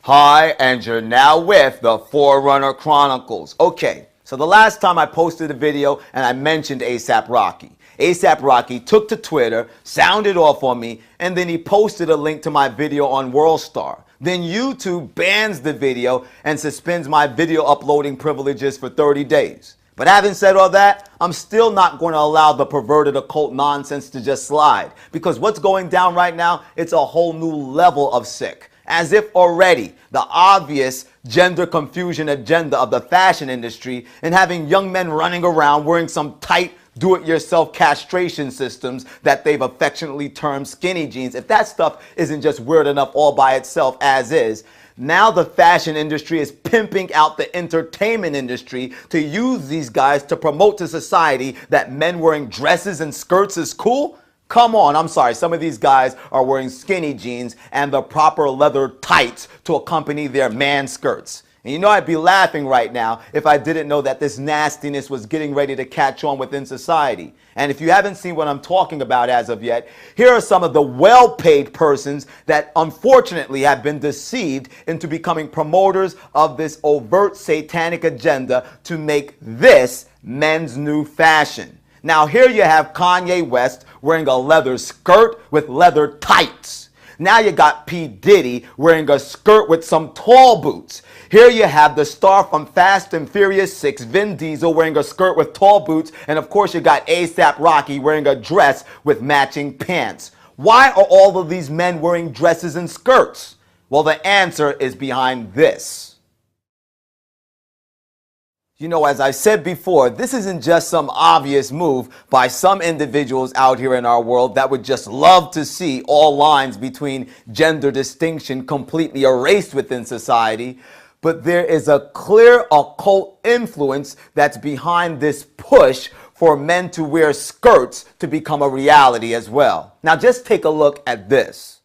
Hi, and you're now with the Forerunner Chronicles. Okay, so the last time I posted a video and I mentioned ASAP Rocky. ASAP Rocky took to Twitter, sounded off on me, and then he posted a link to my video on WorldStar. Then YouTube bans the video and suspends my video uploading privileges for 30 days. But having said all that, I'm still not going to allow the perverted occult nonsense to just slide. Because what's going down right now, it's a whole new level of sick. As if already the obvious gender confusion agenda of the fashion industry and having young men running around wearing some tight do-it-yourself castration systems that they've affectionately termed skinny jeans, if that stuff isn't just weird enough all by itself as is, now the fashion industry is pimping out the entertainment industry to use these guys to promote to society that men wearing dresses and skirts is cool? Come on, I'm sorry, some of these guys are wearing skinny jeans and the proper leather tights to accompany their man skirts. And you know, I'd be laughing right now if I didn't know that this nastiness was getting ready to catch on within society. And if you haven't seen what I'm talking about as of yet, here are some of the well-paid persons that unfortunately have been deceived into becoming promoters of this overt satanic agenda to make this men's new fashion. Now here you have Kanye West wearing a leather skirt with leather tights. Now you got P. Diddy wearing a skirt with some tall boots. Here you have the star from Fast and Furious 6, Vin Diesel, wearing a skirt with tall boots. And of course you got ASAP Rocky wearing a dress with matching pants. Why are all of these men wearing dresses and skirts? Well, the answer is behind this. You know, as I said before, this isn't just some obvious move by some individuals out here in our world that would just love to see all lines between gender distinction completely erased within society. But there is a clear occult influence that's behind this push for men to wear skirts to become a reality as well. Now just take a look at this.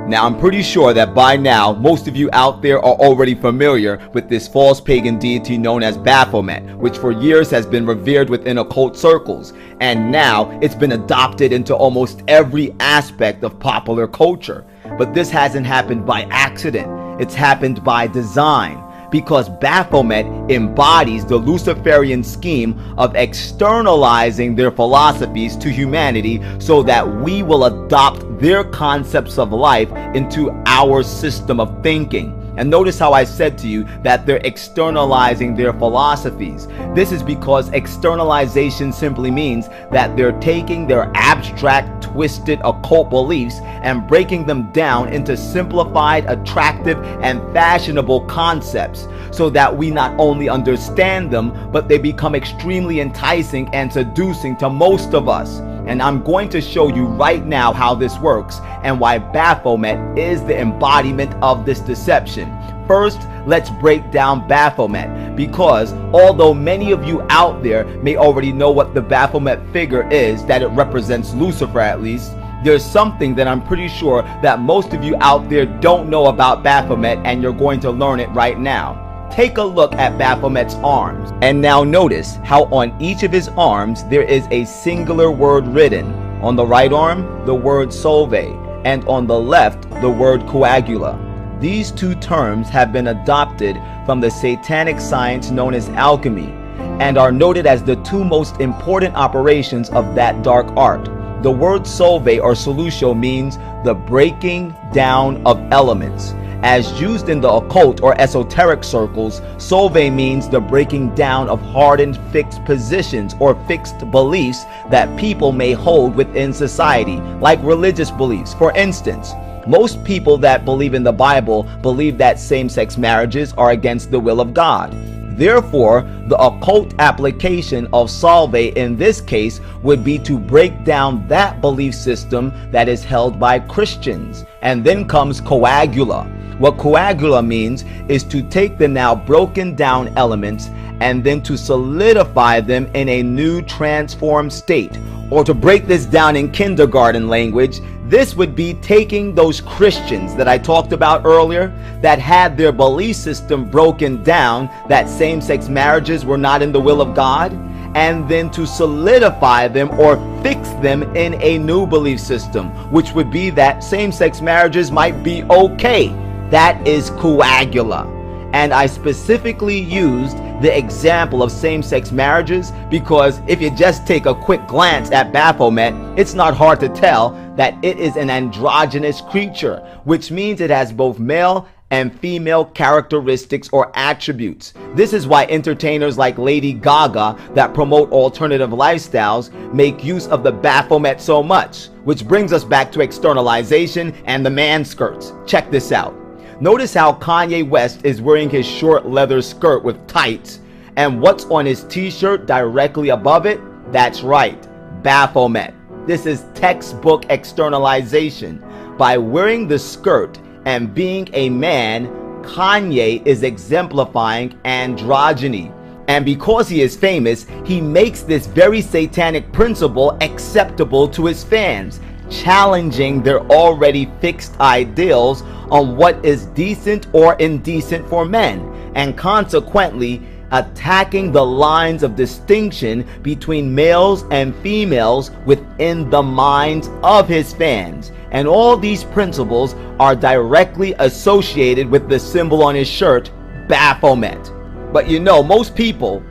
Now, I'm pretty sure that by now, most of you out there are already familiar with this false pagan deity known as Baphomet, which for years has been revered within occult circles. And now it's been adopted into almost every aspect of popular culture. But this hasn't happened by accident. It's happened by design. Because Baphomet embodies the Luciferian scheme of externalizing their philosophies to humanity so that we will adopt their concepts of life into our system of thinking. And notice how I said to you that they're externalizing their philosophies. This is because externalization simply means that they're taking their abstract, twisted occult beliefs and breaking them down into simplified, attractive, and fashionable concepts so that we not only understand them, but they become extremely enticing and seducing to most of us. And I'm going to show you right now how this works and why Baphomet is the embodiment of this deception. First, let's break down Baphomet, because although many of you out there may already know what the Baphomet figure is, that it represents Lucifer at least, there's something that I'm pretty sure that most of you out there don't know about Baphomet, and you're going to learn it right now. Take a look at Baphomet's arms, and now notice how on each of his arms there is a singular word written. On the right arm, the word solve, and on the left, the word coagula. These two terms have been adopted from the satanic science known as alchemy, and are noted as the two most important operations of that dark art. The word solve or solution means the breaking down of elements. As used in the occult or esoteric circles, solve means the breaking down of hardened fixed positions or fixed beliefs that people may hold within society, like religious beliefs. For instance, most people that believe in the Bible believe that same-sex marriages are against the will of God. Therefore, the occult application of solve in this case would be to break down that belief system that is held by Christians. And then comes coagula. What coagula means is to take the now broken down elements and then to solidify them in a new transformed state. Or to break this down in kindergarten language, this would be taking those Christians that I talked about earlier that had their belief system broken down, that same-sex marriages were not in the will of God, and then to solidify them or fix them in a new belief system, which would be that same-sex marriages might be okay. That is coagula. And I specifically used the example of same-sex marriages because if you just take a quick glance at Baphomet, it's not hard to tell that it is an androgynous creature, which means it has both male and female characteristics or attributes. This is why entertainers like Lady Gaga that promote alternative lifestyles make use of the Baphomet so much, which brings us back to externalization and the man skirts. Check this out. Notice how Kanye West is wearing his short leather skirt with tights, and what's on his t-shirt directly above it? That's right, Baphomet. This is textbook externalization. By wearing the skirt and being a man, Kanye is exemplifying androgyny. And because he is famous, he makes this very satanic principle acceptable to his fans, challenging their already fixed ideals on what is decent or indecent for men, and consequently attacking the lines of distinction between males and females within the minds of his fans. And all these principles are directly associated with the symbol on his shirt, Baphomet. But you know, most people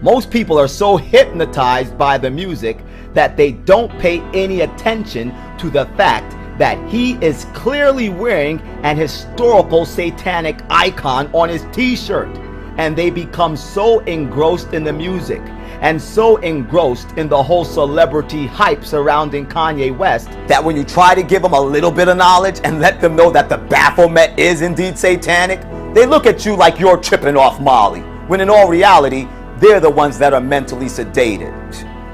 are so hypnotized by the music that they don't pay any attention to the fact that he is clearly wearing an historical satanic icon on his t-shirt. And they become so engrossed in the music and so engrossed in the whole celebrity hype surrounding Kanye West that when you try to give them a little bit of knowledge and let them know that the Baphomet is indeed satanic, they look at you like you're tripping off Molly, when in all reality, they're the ones that are mentally sedated.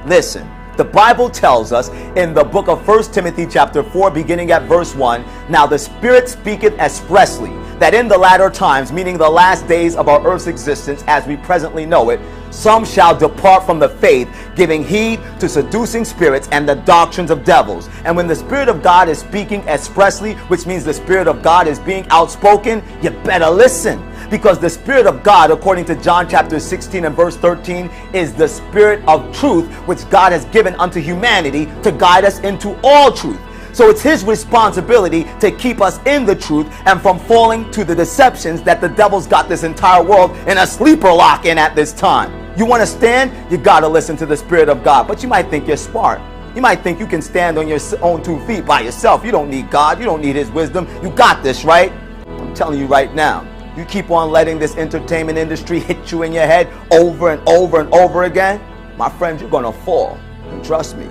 Listen, the Bible tells us in the book of 1 Timothy chapter 4, beginning at verse 1, "Now the Spirit speaketh expressly, that in the latter times," meaning the last days of our earth's existence as we presently know it, "some shall depart from the faith, giving heed to seducing spirits and the doctrines of devils." And when the Spirit of God is speaking expressly, which means the Spirit of God is being outspoken, you better listen. Because the Spirit of God, according to John chapter 16 and verse 13, is the Spirit of truth, which God has given unto humanity to guide us into all truth. So it's his responsibility to keep us in the truth and from falling to the deceptions that the devil's got this entire world in a sleeper lock in at this time. You want to stand? You got to listen to the Spirit of God. But you might think you're smart. You might think you can stand on your own 2 feet by yourself. You don't need God. You don't need his wisdom. You got this, right? I'm telling you right now. You keep on letting this entertainment industry hit you in your head over and over and over again, my friend, you're going to fall. And trust me,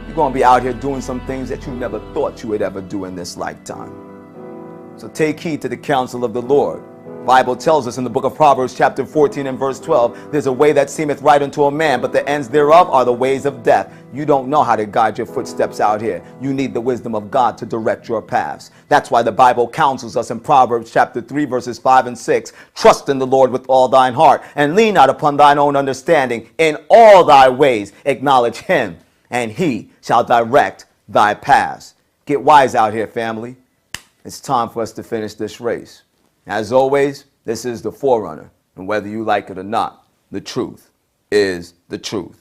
you're going to be out here doing some things that you never thought you would ever do in this lifetime. So take heed to the counsel of the Lord. The Bible tells us in the book of Proverbs chapter 14 and verse 12, "There's a way that seemeth right unto a man, but the ends thereof are the ways of death." You don't know how to guide your footsteps out here. You need the wisdom of God to direct your paths. That's why the Bible counsels us in Proverbs chapter 3 verses 5 and 6, "Trust in the Lord with all thine heart, and lean not upon thine own understanding. In all thy ways acknowledge him, and he shall direct thy paths." Get wise out here, family. It's time for us to finish this race. As always, this is the Forerunner, and whether you like it or not, the truth is the truth.